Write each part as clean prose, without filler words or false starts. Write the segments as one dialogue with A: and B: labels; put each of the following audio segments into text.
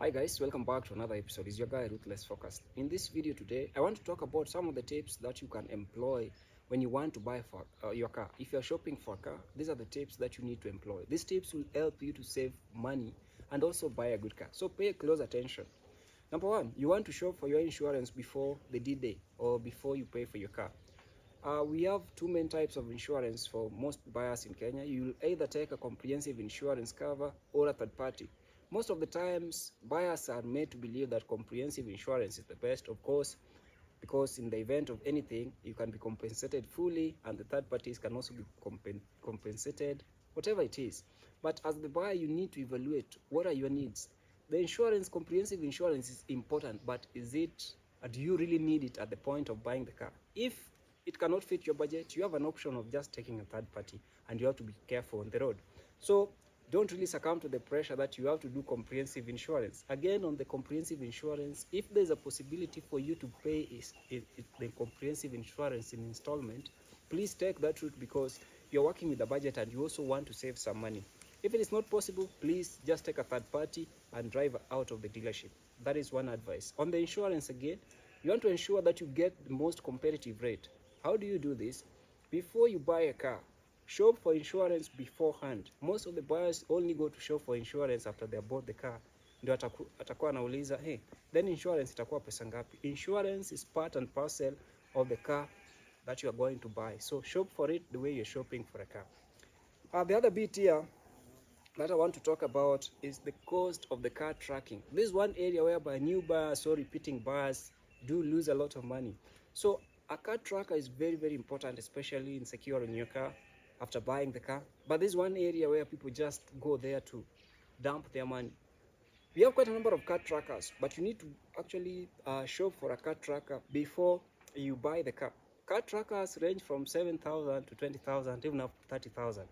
A: Hi guys, welcome back to another episode. It's your guy Ruthless Focused. In this video today, I want to talk about some of the tips that you can employ when you want to buy for your car. If you're shopping for a car, these are the tips that you need to employ. These tips will help you to save money and also buy a good car. So pay close attention. Number one, you want to shop for your insurance before the D-Day or before you pay for your car. We have two main types of insurance for most buyers in Kenya. You'll either take a comprehensive insurance cover or a third party. Most of the times, buyers are made to believe that comprehensive insurance is the best, of course, because in the event of anything, you can be compensated fully, and the third parties can also be compensated, whatever it is. But as the buyer, you need to evaluate what are your needs. The insurance, comprehensive insurance is important, but do you really need it at the point of buying the car? If it cannot fit your budget, you have an option of just taking a third party, and you have to be careful on the road. So don't really succumb to the pressure that you have to do comprehensive insurance. Again, on the comprehensive insurance, if there's a possibility for you to pay the comprehensive insurance in installment, please take that route because you're working with a budget and you also want to save some money. If it is not possible, please just take a third party and drive out of the dealership. That is one advice. On the insurance again, you want to ensure that you get the most competitive rate. How do you do this? Before you buy a car, shop for insurance beforehand. Most of the buyers only go to shop for insurance after they bought the car. Ndio atakuwa anauliza, hey, then insurance itakuwa pesa ngapi? Insurance is part and parcel of the car that you are going to buy. So shop for it the way you're shopping for a car. The other bit here that I want to talk about is the cost of the car tracking. This is one area whereby new buyers or repeating buyers do lose a lot of money. So a car tracker is very, very important, especially in securing your car after buying the car. But this is one area where people just go there to dump their money. We have quite a number of car trackers, but you need to actually shop for a car tracker before you buy the car. Car trackers range from 7,000 to 20,000, even up to 30,000.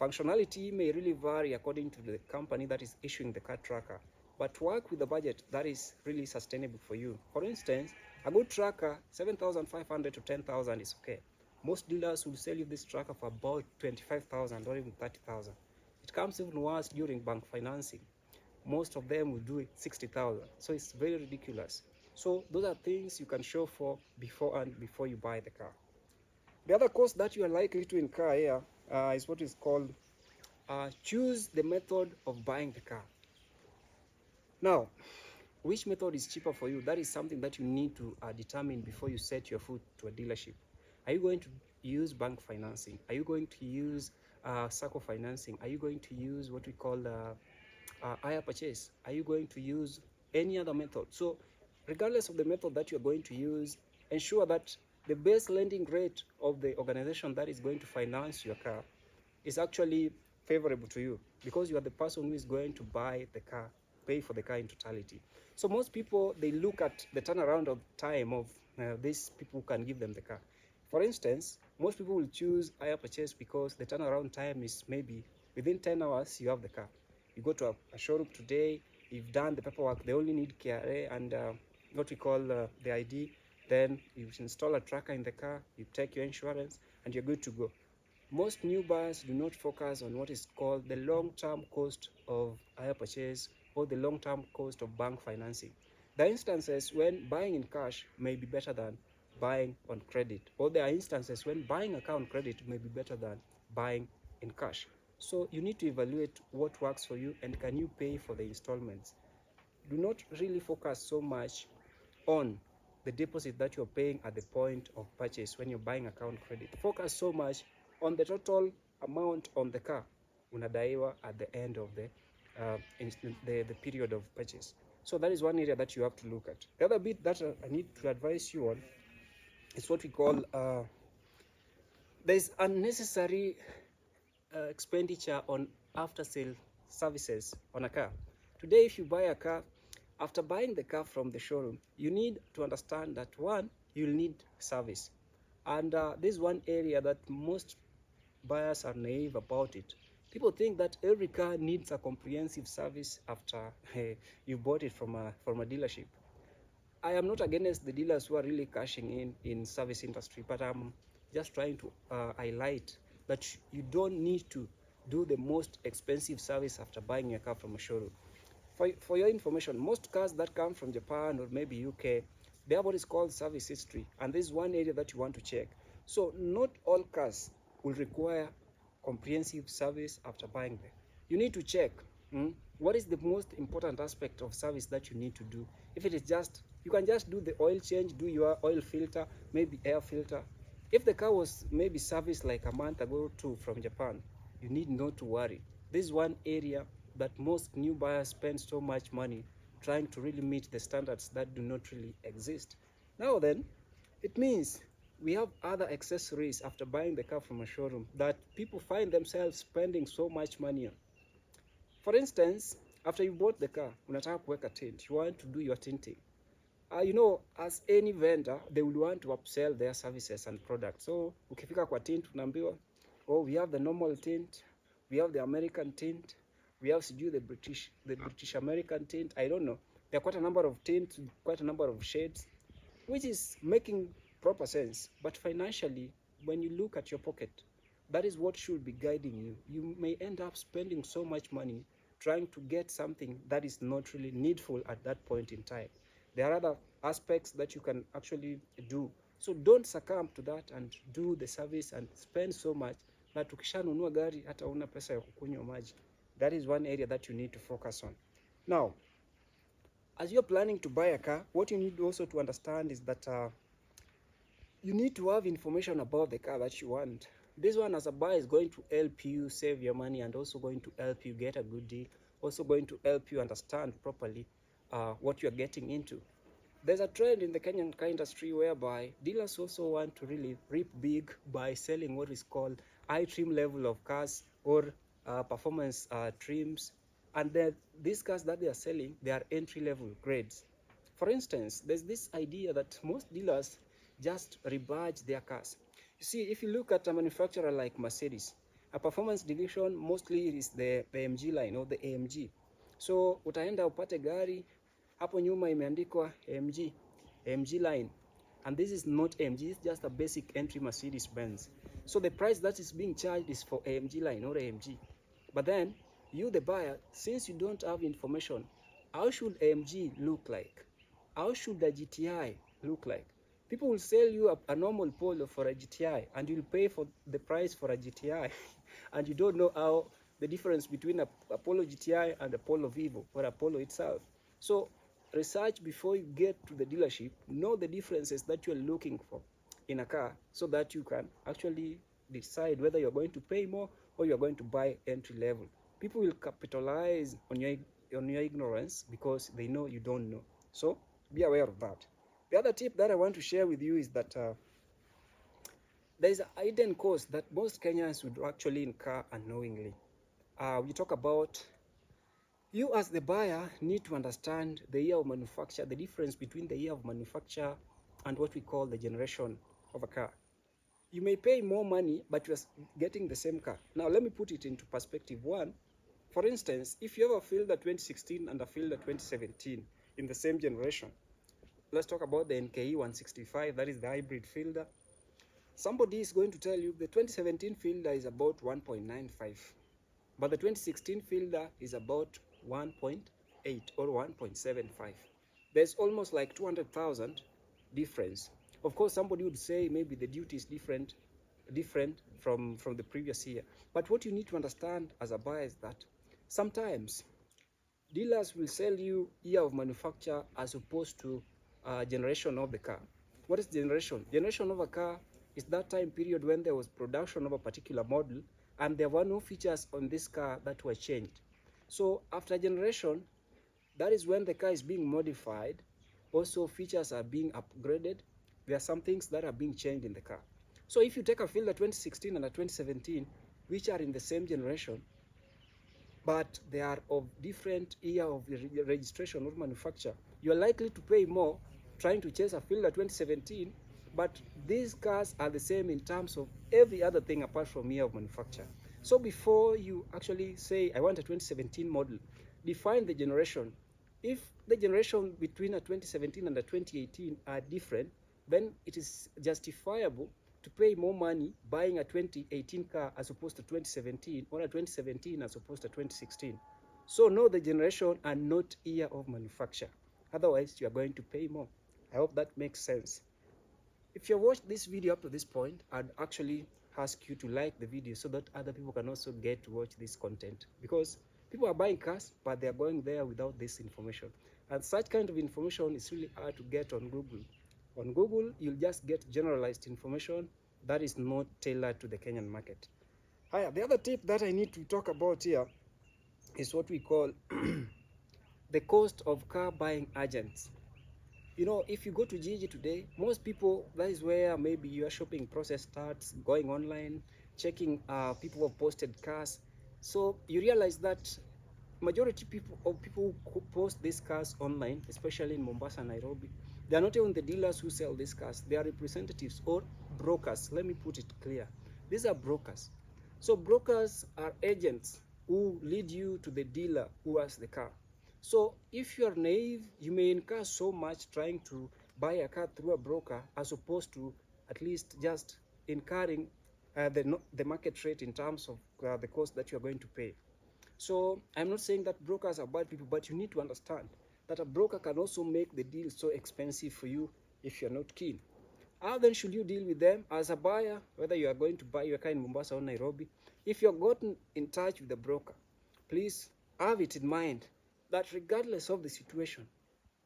A: Functionality may really vary according to the company that is issuing the car tracker, but work with a budget that is really sustainable for you. For instance, a good tracker, 7,500 to 10,000 is okay. Most dealers will sell you this tracker for about 25,000 or even 30,000. It comes even worse during bank financing. Most of them will do it 60,000. So it's very ridiculous. So those are things you can show for before you buy the car. The other cost that you are likely to incur here is what is called choose the method of buying the car. Now, which method is cheaper for you? That is something that you need to determine before you set your foot to a dealership. Are you going to use bank financing? Are you going to use SACCO financing? Are you going to use what we call hire purchase? Are you going to use any other method? So regardless of the method that you're going to use, ensure that the base lending rate of the organization that is going to finance your car is actually favorable to you because you are the person who is going to buy the car, pay for the car in totality. So most people, they look at the turnaround of time of these people who can give them the car. For instance, most people will choose hire purchase because the turnaround time is maybe within 10 hours you have the car. You go to a showroom today, you've done the paperwork, they only need KRA and what we call the ID. Then you install a tracker in the car, you take your insurance, and you're good to go. Most new buyers do not focus on what is called the long-term cost of hire purchase or the long-term cost of bank financing. There are instances when buying in cash may be better than buying on credit, or there are instances when buying a car on credit may be better than buying in cash. So you need to evaluate what works for you and can you pay for the installments. Do not really focus so much on the deposit that you're paying at the point of purchase when you're buying a car on credit. Focus so much on the total amount on the car unadaiwa at the end of the period of purchase. So that is one area that you have to look at. The other bit that I need to advise you on is what we call there's unnecessary expenditure on after sale services on a car. Today, if you buy a car, after buying the car from the showroom, you need to understand that one, you'll need service. And this is one area that most buyers are naive about it. People think that every car needs a comprehensive service after you bought it from a dealership. I am not against the dealers who are really cashing in service industry, but I'm just trying to highlight that you don't need to do the most expensive service after buying a car from a showroom. For your information, most cars that come from Japan or maybe UK, they have what is called service history, and this is one area that you want to check. So not all cars will require comprehensive service after buying them. You need to check what is the most important aspect of service that you need to do. If it is just, you can just do the oil change, do your oil filter, maybe air filter. If the car was maybe serviced like a month ago or two from Japan, you need not to worry. This is one area that most new buyers spend so much money trying to really meet the standards that do not really exist. Now then, it means we have other accessories after buying the car from a showroom that people find themselves spending so much money on. For instance, after you bought the car, unataka kuweka tint, you want to do your tinting. As any vendor, they will want to upsell their services and products. So, ukifika kwa tint, unaambiwa, oh, we have the normal tint, we have the American tint, we have the British American tint. I don't know. There are quite a number of tints, quite a number of shades, which is making proper sense. But financially, when you look at your pocket, that is what should be guiding you. You may end up spending so much money trying to get something that is not really needful at that point in time. There are other aspects that you can actually do. So don't succumb to that and do the service and spend so much that ukishanunua gari hata una pesa ya kukunywa maji. That is one area that you need to focus on. Now, as you're planning to buy a car, what you need also to understand is that you need to have information about the car that you want. This one as a buyer is going to help you save your money and also going to help you get a good deal, also going to help you understand properly what you're getting into. There's a trend in the Kenyan car industry whereby dealers also want to really reap big by selling what is called high trim level of cars or performance trims, and these cars that they are selling, they are entry level grades. For instance, there's this idea that most dealers just rebadge their cars. You see, if you look at a manufacturer like Mercedes, a performance division mostly is the AMG line or the AMG. So utaenda upate gari hapo nyuma imeandikwa AMG line, and this is not AMG, it's just a basic entry Mercedes Benz. So the price that is being charged is for AMG line or AMG. But then you, the buyer, since you don't have information, how should AMG look like? How should the GTI look like? People will sell you a normal Polo for a GTI, and you'll pay for the price for a GTI, and you don't know how the difference between a Polo GTI and a Polo Vivo or a Polo itself. So research before you get to the dealership, know the differences that you're looking for in a car so that you can actually decide whether you're going to pay more or you're going to buy entry level. People will capitalize on your ignorance because they know you don't know. So be aware of that. The other tip that I want to share with you is that there is a hidden cost that most Kenyans would actually incur unknowingly. We talk about you as the buyer need to understand the year of manufacture, the difference between the year of manufacture and what we call the generation of a car. You may pay more money, but you're getting the same car. Now, let me put it into perspective. One, for instance, if you have a Fielder 2016 and a Fielder 2017 in the same generation, let's talk about the NKE 165, that is the hybrid Fielder. Somebody is going to tell you the 2017 Fielder is about 1.95, but the 2016 Fielder is about 1.8 or 1.75. There's almost like 200,000 difference. Of course, somebody would say maybe the duty is different from the previous year. But what you need to understand as a buyer is that sometimes dealers will sell you year of manufacture as opposed to generation of the car. What is generation? Generation of a car is that time period when there was production of a particular model and there were no features on this car that were changed. So after generation, that is when the car is being modified. Also, features are being upgraded. There are some things that are being changed in the car. So if you take a Fielder 2016 and a 2017, which are in the same generation, but they are of different year of registration or manufacture, you are likely to pay more trying to chase a Fielder 2017, but these cars are the same in terms of every other thing apart from year of manufacture. So before you actually say, I want a 2017 model, define the generation. If the generation between a 2017 and a 2018 are different, then it is justifiable to pay more money buying a 2018 car as opposed to 2017, or a 2017 as opposed to 2016. So know the generation and not year of manufacture. Otherwise, you are going to pay more. I hope that makes sense. If you watched this video up to this point, I'd actually ask you to like the video so that other people can also get to watch this content, because people are buying cars, but they are going there without this information. And such kind of information is really hard to get on Google. On Google, you'll just get generalized information that is not tailored to the Kenyan market. The other tip that I need to talk about here is what we call the cost of car buying agents. You know, if you go to Gigi today, most people, that is where maybe your shopping process starts, going online, checking people who have posted cars. So you realize that majority of people who post these cars online, especially in Mombasa and Nairobi, they are not even the dealers who sell these cars. They are representatives or brokers. Let me put it clear. These are brokers. So brokers are agents who lead you to the dealer who has the car. So if you are naive, you may incur so much trying to buy a car through a broker, as opposed to at least just incurring the market rate in terms of the cost that you are going to pay. So I'm not saying that brokers are bad people, but you need to understand that a broker can also make the deal so expensive for you if you're not keen. How then should you deal with them as a buyer, whether you are going to buy your car in Mombasa or Nairobi? If you've gotten in touch with the broker, please have it in mind that regardless of the situation,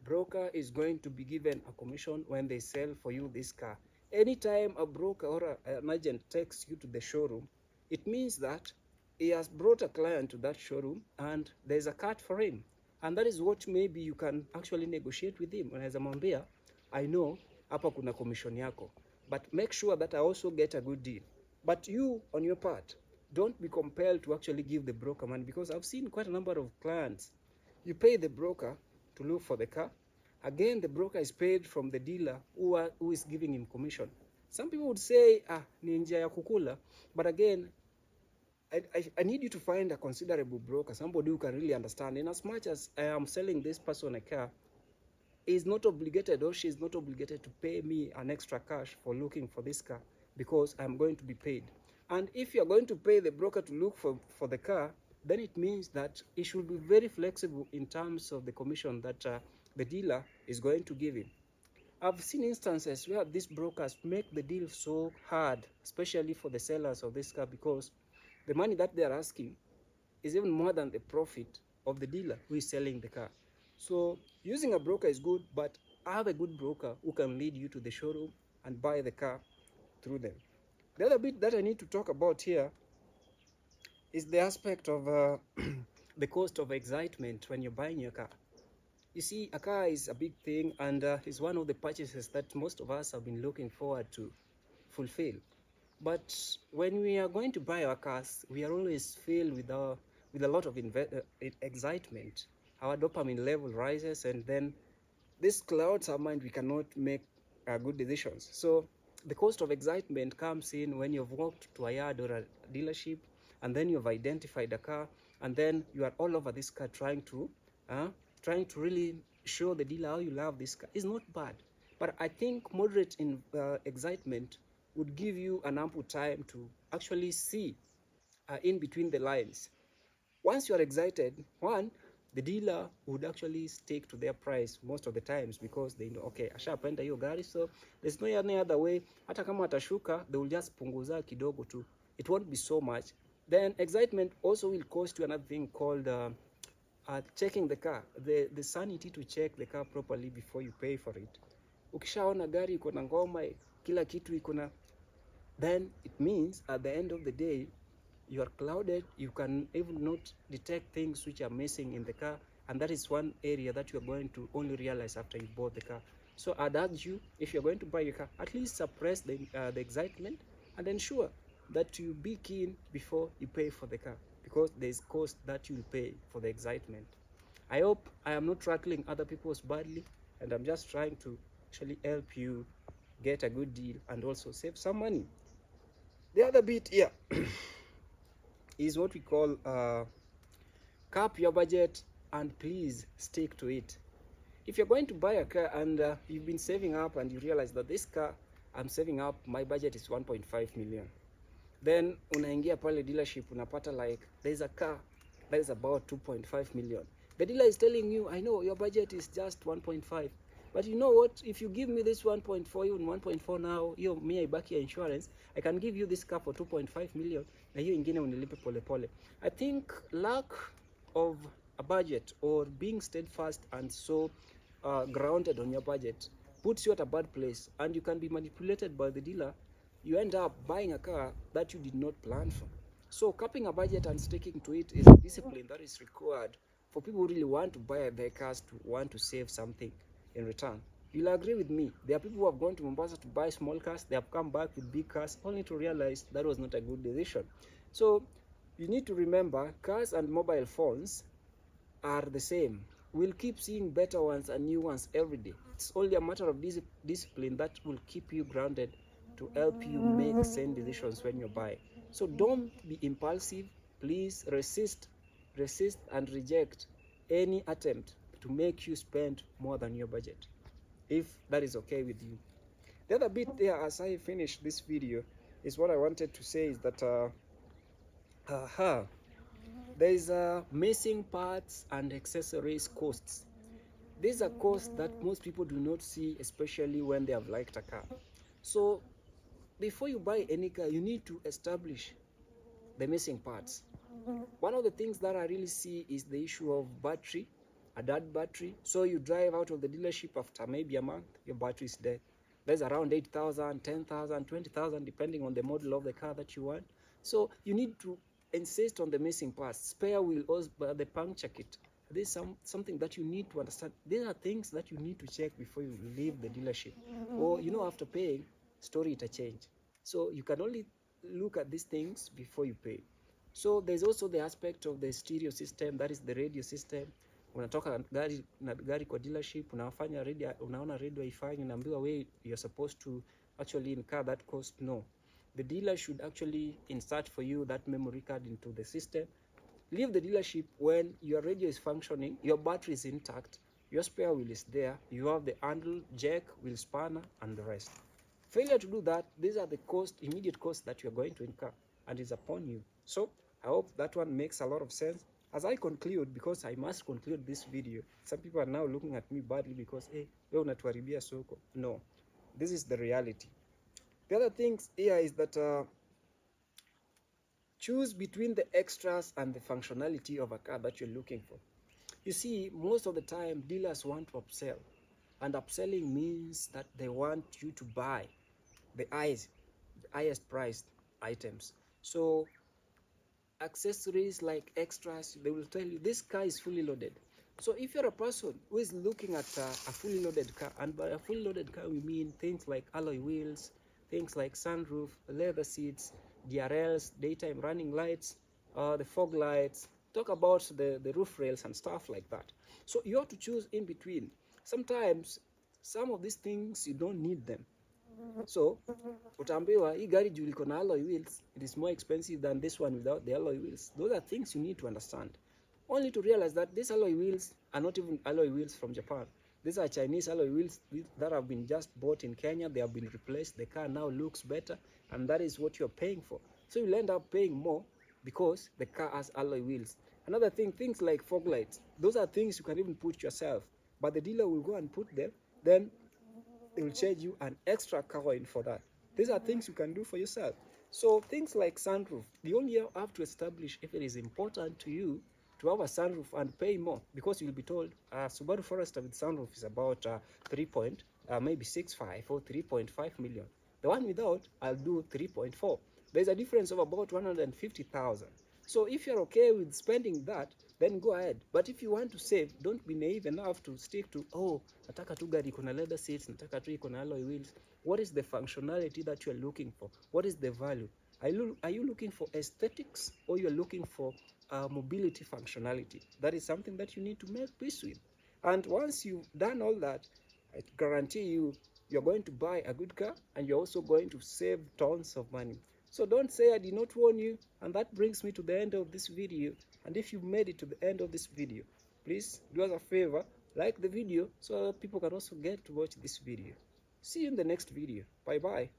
A: broker is going to be given a commission when they sell for you this car. Anytime a broker or an agent takes you to the showroom, it means that he has brought a client to that showroom and there's a cut for him. And that is what maybe you can actually negotiate with him. Unaweza mwambia, I know hapa kuna commission yako, but make sure that I also get a good deal. But you, on your part, don't be compelled to actually give the broker money, because I've seen quite a number of clients. You pay the broker to look for the car. Again, the broker is paid from the dealer who is giving him commission. Some people would say, ni njia ya kukula. But again, I need you to find a considerable broker, somebody who can really understand. In as much as I am selling this person a car, he is not obligated, or she is not obligated to pay me an extra cash for looking for this car, because I'm going to be paid. And if you're going to pay the broker to look for the car, then it means that it should be very flexible in terms of the commission that the dealer is going to give him. I've seen instances where these brokers make the deal so hard, especially for the sellers of this car, because the money that they are asking is even more than the profit of the dealer who is selling the car. So using a broker is good, but have a good broker who can lead you to the showroom and buy the car through them. The other bit that I need to talk about here is the aspect of the cost of excitement when you're buying your car. You see, a car is a big thing, and is one of the purchases that most of us have been looking forward to fulfill. But when we are going to buy our cars, we are always filled with a lot of excitement. Our dopamine level rises, and then this clouds our mind. We cannot make good decisions. So the cost of excitement comes in when you've walked to a yard or a dealership, and then you've identified a car, and then you are all over this car trying to really show the dealer how you love this car. It's not bad, but I think moderate excitement would give you an ample time to actually see in between the lines. Once you are excited, the dealer would actually stick to their price most of the times, because they know, okay, ashapenda hiyo gari, so there's no any other way. Hata kama atashuka, they will just punguza kidogo tu. It won't be so much. Then excitement also will cost you another thing called checking the car, the sanity to check the car properly before you pay for it. Ukishaona gari iko na ngoma, kila kitu iko na, then it means at the end of the day, you are clouded. You can even not detect things which are missing in the car, and that is one area that you are going to only realize after you bought the car. So I'd urge you, if you're going to buy your car, at least suppress the excitement and ensure that you be keen before you pay for the car, because there's cost that you'll pay for the excitement. I hope I am not rattling other people's badly, and I'm just trying to actually help you get a good deal and also save some money. The other bit here is what we call cap your budget, and please stick to it. If you're going to buy a car and you've been saving up, and you realize that this car I'm saving up, my budget is 1.5 million. Then unaingia pale dealership, unapata like there's a car That is about 2.5 million. The dealer is telling you, I know your budget is just 1.5, but you know what? If you give me this 1.4, even 1.4 now, hiyo mia ibaki ya insurance, I can give you this car for 2.5 million, na hiyo ingine unilipe pole pole. I think lack of a budget or being steadfast and so grounded on your budget puts you at a bad place, and you can be manipulated by the dealer. You end up buying a car that you did not plan for. So capping a budget and sticking to it is a discipline that is required for people who really want to buy their cars, to want to save something in return. You'll agree with me. There are people who have gone to Mombasa to buy small cars. They have come back with big cars only to realize that was not a good decision. So you need to remember, cars and mobile phones are the same. We'll keep seeing better ones and new ones every day. It's only a matter of discipline that will keep you grounded to help you make sane decisions when you buy. So don't be impulsive. Please resist and reject any attempt to make you spend more than your budget, if that is okay with you. The other bit there, as I finish this video, is what I wanted to say is that there is missing parts and accessories costs. These are costs that most people do not see, especially when they have liked a car. So before you buy any car, you need to establish the missing parts. One of the things that I really see is the issue of battery, a dead battery. So you drive out of the dealership after maybe a month, your battery is dead. There's around 8,000, 10,000, 20,000, depending on the model of the car that you want. So you need to insist on the missing parts, spare wheel, or the puncture kit. This is something that you need to understand. These are things that you need to check before you leave the dealership. Or, after paying, story it'll change. So you can only look at these things before you pay. So there's also the aspect of the stereo system, that is the radio system. Unatoka gari kwa dealership, unaona radio haifanyi, unaambiwa you're supposed to actually incur that cost. No. The dealer should actually insert for you that memory card into the system. Leave the dealership when your radio is functioning, your battery is intact, your spare wheel is there, you have the handle, jack, wheel spanner, and the rest. Failure to do that, these are the immediate costs that you're going to incur, and is upon you. So I hope that one makes a lot of sense. As I conclude, because I must conclude this video, some people are now looking at me badly because, hey, wewe unatuharibia soko. No, this is the reality. The other things here is that choose between the extras and the functionality of a car that you're looking for. You see, most of the time, dealers want to upsell. And upselling means that they want you to buy the highest priced items. So accessories like extras, they will tell you this car is fully loaded. So if you're a person who is looking at a fully loaded car, and by a fully loaded car we mean things like alloy wheels, things like sunroof, leather seats, DRLs, daytime running lights, the fog lights, talk about the roof rails and stuff like that. So you have to choose in between. Sometimes some of these things you don't need them. So utaambiwa hii gari juu liko na alloy wheels, it is more expensive than this one without the alloy wheels. Those are things you need to understand, only to realize that these alloy wheels are not even alloy wheels from Japan. These are Chinese alloy wheels that have been just bought in Kenya. They have been replaced. The car now looks better, and that is what you're paying for. So you'll end up paying more because the car has alloy wheels. Another thing, things like fog lights, those are things you can even put yourself, but the dealer will go and put them, then they will charge you an extra coin for that. These are things you can do for yourself. So things like sunroof, you only have to establish if it is important to you to have a sunroof and pay more, because you'll be told Subaru Forester with sunroof is about maybe 6.5 or 3.5 million. The one without, I'll do 3.4. There's a difference of about 150,000. So if you're okay with spending that, then go ahead. But if you want to save, don't be naive enough to stick to, nataka tu gari iko na leather seats, nataka tu iko na alloy wheels. What is the functionality that you're looking for? What is the value? Are you looking for aesthetics, or you're looking for mobility functionality? That is something that you need to make peace with. And once you've done all that, I guarantee you're going to buy a good car, and you're also going to save tons of money. So don't say I did not warn you. And that brings me to the end of this video. And if you've made it to the end of this video, please do us a favor, like the video so that people can also get to watch this video. See you in the next video. Bye bye.